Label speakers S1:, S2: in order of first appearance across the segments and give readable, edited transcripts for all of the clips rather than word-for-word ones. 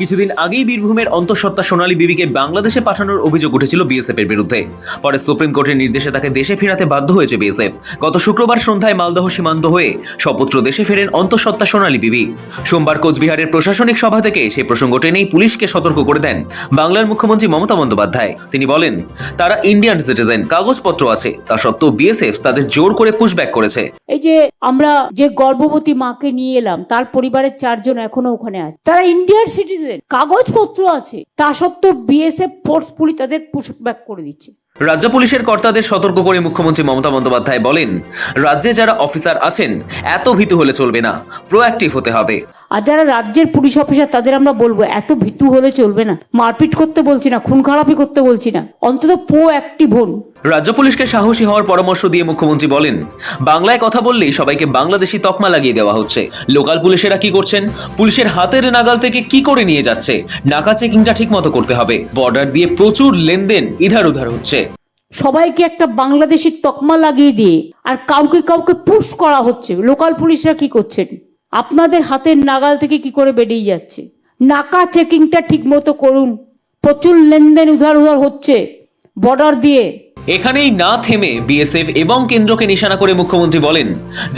S1: কিছুদিন আগেই বীরভূমের অন্তঃসত্ত্বা সোনালী বিবিকে বাংলাদেশে পাঠানোর অভিযোগ উঠেছিল বিএসএফ এর বিরুদ্ধে। পরে সুপ্রিম কোর্টের নির্দেশে তাকে দেশে ফেরাতে বাধ্য হয়েছে বিএসএফ। গত শুক্রবার সন্ধ্যায় মালদহ সীমান্ত হয়ে সপুত্র দেশে ফেরেন অন্তঃসত্ত্বা সোনালী বিবি। সোমবার কোচবিহারের প্রশাসনিক সভা থেকে সেই প্রসঙ্গ টেনেই পুলিশকে সতর্ক করে দেন বাংলার মুখ্যমন্ত্রী মমতা বন্দ্যোপাধ্যায়। তিনি বলেন, তারা ইন্ডিয়ান সিটিজেন, কাগজপত্র আছে, তা সত্ত্বেও বিএসএফ তাদের জোর করে পুশব্যাক করেছে।
S2: এই যে আমরা যে গর্ভবতী মাকে নিয়ে এলাম, তার পরিবারের 4 জন এখনো ওখানে আছে, তারা ইন্ডিয়ার সিটিজেন, কাগজপত্র আছে, তা সত্ত্বেও বিএসএফ ফোর্সফুলি তাদের পুশব্যাক করে দিচ্ছে।
S1: রাজ্য পুলিশের কর্তাদের সতর্ক করে মুখ্যমন্ত্রী মমতা বন্দ্যোপাধ্যায় বলেন, রাজ্যে যারা অফিসার আছেন এত ভীতু হলে চলবে না, প্রোঅ্যাক্টিভ হতে হবে।
S2: আর যারা রাজ্যের পুলিশ অফিসার তাদের আমরা বলবো, এত ভীতু হলে চলবে না। মারপিট করতে বলছি না, খুন খারাপি করতে বলছি না, অন্তত প্রোঅ্যাক্টিভ হন।
S1: রাজ্য পুলিশকে সাহসী হওয়ার পরামর্শ দিয়ে মুখ্যমন্ত্রী বলেন, বাংলায় কথা বললেই সবাইকে বাংলাদেশি তকমা লাগিয়ে দেওয়া হচ্ছে। লোকাল পুলিশেরা কি করছেন? পুলিশের হাতের নাগাল থেকে কি করে নিয়ে যাচ্ছে? নাকা চেকিংটা ঠিক মতো করতে হবে। বর্ডার দিয়ে প্রচুর লেনদেন ইধার উধার হচ্ছে।
S2: সবাইকে একটা বাংলাদেশি তকমা লাগিয়ে দিয়ে আর কাউকে কাউকে পুশ করা হচ্ছে। লোকাল পুলিশরা কি করছেন? আপনাদের হাতের নাগাল থেকে কি করে বেরিয়ে যাচ্ছে? নাকা চেকিংটা ঠিক মতো করুন। প্রচুর লেনদেন উধার উধার হচ্ছে বর্ডার দিয়ে।
S1: এখানেই না থেমে বিএসএফ এবং কেন্দ্রকে নিশানা করে মুখ্যমন্ত্রী বলেন,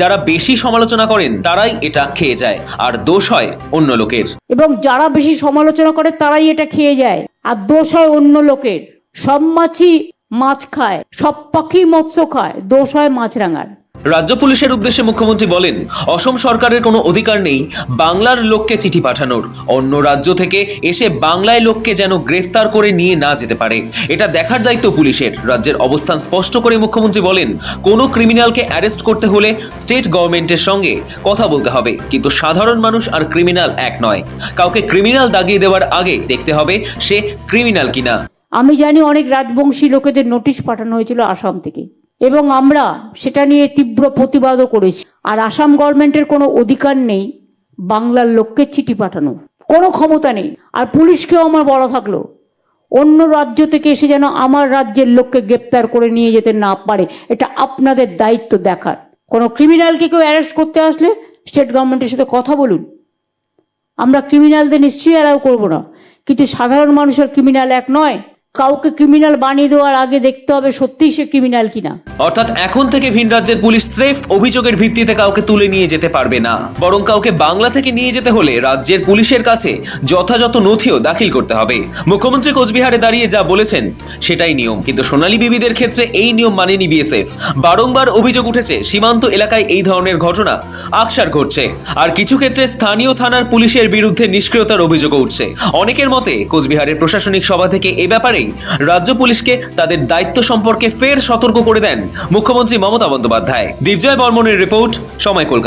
S1: যারা বেশি সমালোচনা করেন তারাই এটা খেয়ে যায়, আর দোষ হয় অন্য লোকের।
S2: এবং যারা বেশি সমালোচনা করে তারাই এটা খেয়ে যায়, আর দোষ হয় অন্য লোকের। সব মাছই মাছ খায়, সব পাখি মৎস্য খায়, দোষ হয় মাছরাঙার।
S1: রাজ্য পুলিশের উদ্দেশ্যে মুখ্যমন্ত্রী বলেন, অসম সরকারের কোনো অধিকার নেই বাংলার লোককে চিঠি পাঠানোর। অন্য রাজ্য থেকে এসে বাংলায় লোককে যেন গ্রেফতার করে নিয়ে না যেতে পারে, এটা দেখার দায়িত্ব পুলিশের। রাজ্যের অবস্থান স্পষ্ট করে মুখ্যমন্ত্রী বলেন, কোনো ক্রিমিনালকে অ্যারেস্ট করতে হলে স্টেট গভর্নমেন্টের সঙ্গে কথা বলতে হবে, কিন্তু সাধারণ মানুষ আর ক্রিমিনাল এক নয়। কাউকে ক্রিমিনাল দাগিয়ে দেওয়ার আগে দেখতে হবে সে ক্রিমিনাল কিনা।
S2: আমি জানি অনেক রাজবংশী লোকেদের নোটিশ পাঠানো হয়েছিল আসাম থেকে, এবং আমরা সেটা নিয়ে তীব্র প্রতিবাদও করেছি। আর আসাম গভর্নমেন্টের কোনো অধিকার নেই বাংলার লোককে চিঠি পাঠানো, কোনো ক্ষমতা নেই। আর পুলিশকেও আমার বলা থাকলো, অন্য রাজ্য থেকে এসে যেন আমার রাজ্যের লোককে গ্রেপ্তার করে নিয়ে যেতে না পারে, এটা আপনাদের দায়িত্ব দেখার। কোনো ক্রিমিনালকে কেউ অ্যারেস্ট করতে আসলে স্টেট গভর্নমেন্টের সাথে কথা বলুন। আমরা ক্রিমিনালদের নিশ্চয়ই অ্যালাউ করবো না, কিন্তু সাধারণ মানুষের ক্রিমিনাল এক নয়। কাউকে ক্রিমিনাল বানিয়ে দেওয়ার আগে দেখতে হবে সত্যিই সে ক্রিমিনাল কিনা।
S1: অর্থাৎ এখন থেকে ভিন রাজ্যের পুলিশ স্রেফ অভিযোগের ভিত্তিতে কাউকে তুলে নিয়ে যেতে পারবে না, বরং কাউকে বাংলা থেকে নিয়ে যেতে হলে রাজ্যের পুলিশের কাছে যথাযথ নথিও দাখিল করতে হবে। মুখ্যমন্ত্রী কোচবিহারে দাঁড়িয়ে যা বলেছেন সেটাই নিয়ম, কিন্তু সোনালী বিবিদের ক্ষেত্রে এই নিয়ম মানেনি বিএসএফ। বারংবার অভিযোগ উঠেছে সীমান্ত এলাকায় এই ধরনের ঘটনা আকসার ঘটছে, আর কিছু ক্ষেত্রে স্থানীয় থানার পুলিশের বিরুদ্ধে নিষ্ক্রিয়তার অভিযোগও উঠছে। অনেকের মতে কোচবিহারের প্রশাসনিক সভা থেকে এ ব্যাপারে রাজ্য পুলিশকে তাদের দায়িত্ব সম্পর্কে ফের সতর্ক করে দেন মুখ্যমন্ত্রী মমতা বন্দ্যোপাধ্যায়। দিবজয় বর্মনের রিপোর্ট, সময় কলকাতা।